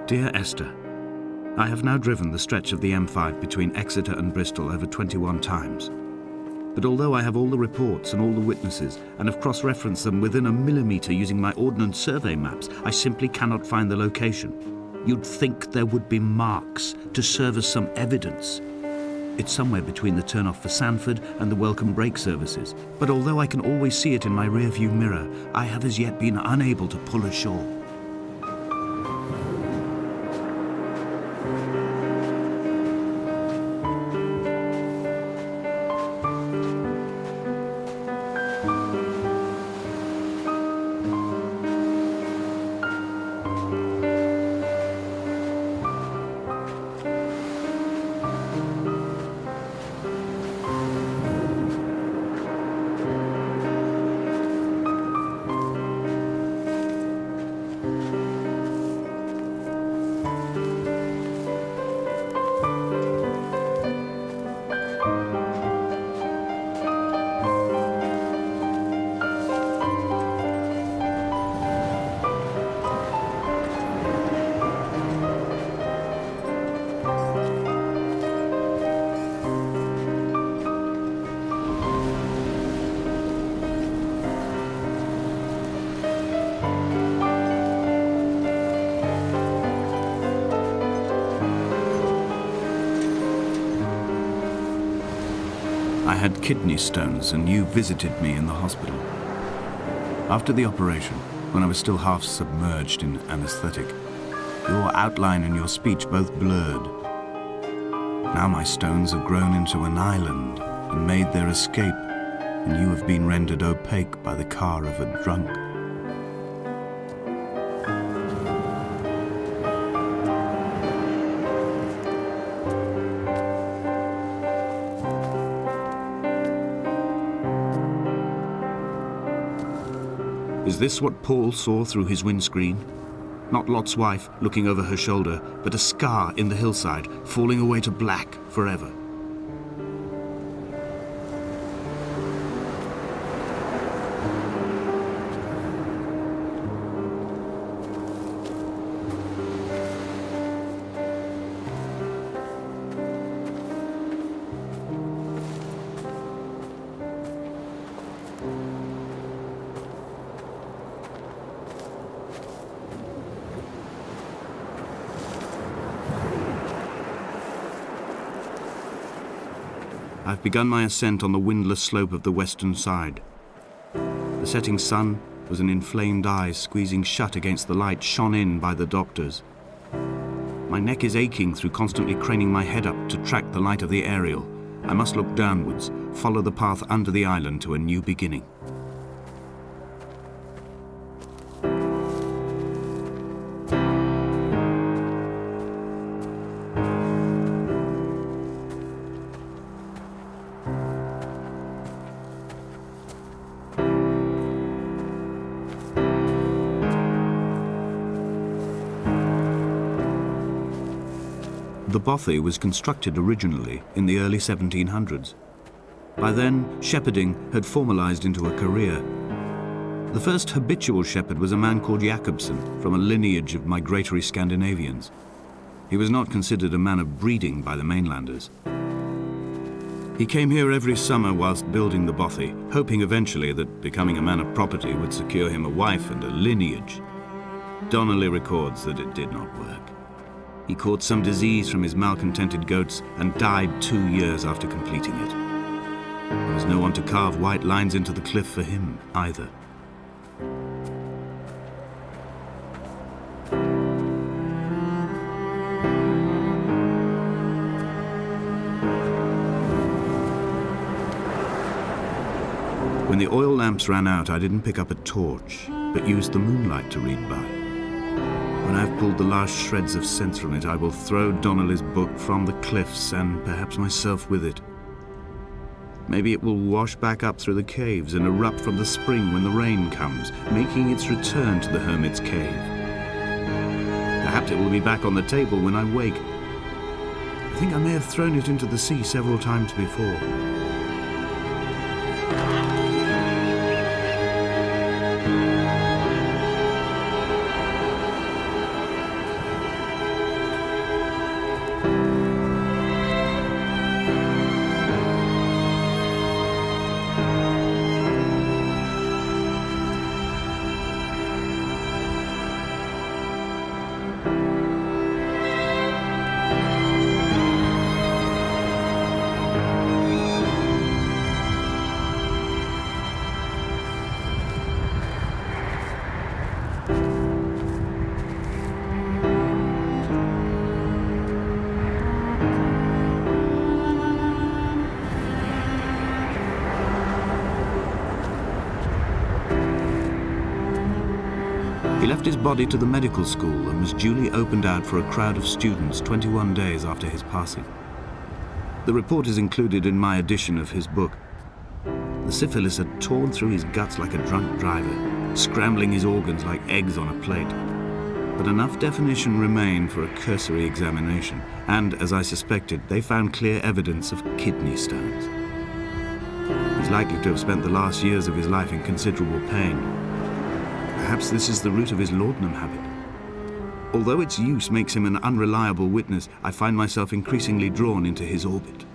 Dear Esther, I have now driven the stretch of the M5 between Exeter and Bristol over 21 times. But although I have all the reports and all the witnesses and have cross-referenced them within a millimetre using my Ordnance Survey maps, I simply cannot find the location. You'd think there would be marks to serve as some evidence. It's somewhere between the turn-off for Sanford and the welcome brake services. But although I can always see it in my rear-view mirror, I have as yet been unable to pull ashore. I had kidney stones and you visited me in the hospital. After the operation, when I was still half submerged in anesthetic, your outline and your speech both blurred. Now my stones have grown into an island and made their escape, and you have been rendered opaque by the car of a drunk. Is this what Paul saw through his windscreen? Not Lot's wife looking over her shoulder, but a scar in the hillside, falling away to black forever. I've begun my ascent on the windless slope of the western side. The setting sun was an inflamed eye squeezing shut against the light shone in by the doctors. My neck is aching through constantly craning my head up to track the light of the aerial. I must look downwards, follow the path under the island to a new beginning. The bothy was constructed originally in the early 1700s. By then, shepherding had formalized into a career. The first habitual shepherd was a man called Jakobsen, from a lineage of migratory Scandinavians. He was not considered a man of breeding by the mainlanders. He came here every summer whilst building the bothy, hoping eventually that becoming a man of property would secure him a wife and a lineage. Donnelly records that it did not work. He caught some disease from his malcontented goats and died 2 years after completing it. There was no one to carve white lines into the cliff for him either. When the oil lamps ran out, I didn't pick up a torch, but used the moonlight to read by. When I've pulled the last shreds of sense from it, I will throw Donnelly's book from the cliffs and perhaps myself with it. Maybe it will wash back up through the caves and erupt from the spring when the rain comes, making its return to the hermit's cave. Perhaps it will be back on the table when I wake. I think I may have thrown it into the sea several times before. left his body to the medical school and was duly opened out for a crowd of students 21 days after his passing. The report is included in my edition of his book. The syphilis had torn through his guts like a drunk driver, scrambling his organs like eggs on a plate. But enough definition remained for a cursory examination, and, as I suspected, they found clear evidence of kidney stones. He's likely to have spent the last years of his life in considerable pain. Perhaps this is the root of his laudanum habit. Although its use makes him an unreliable witness, I find myself increasingly drawn into his orbit.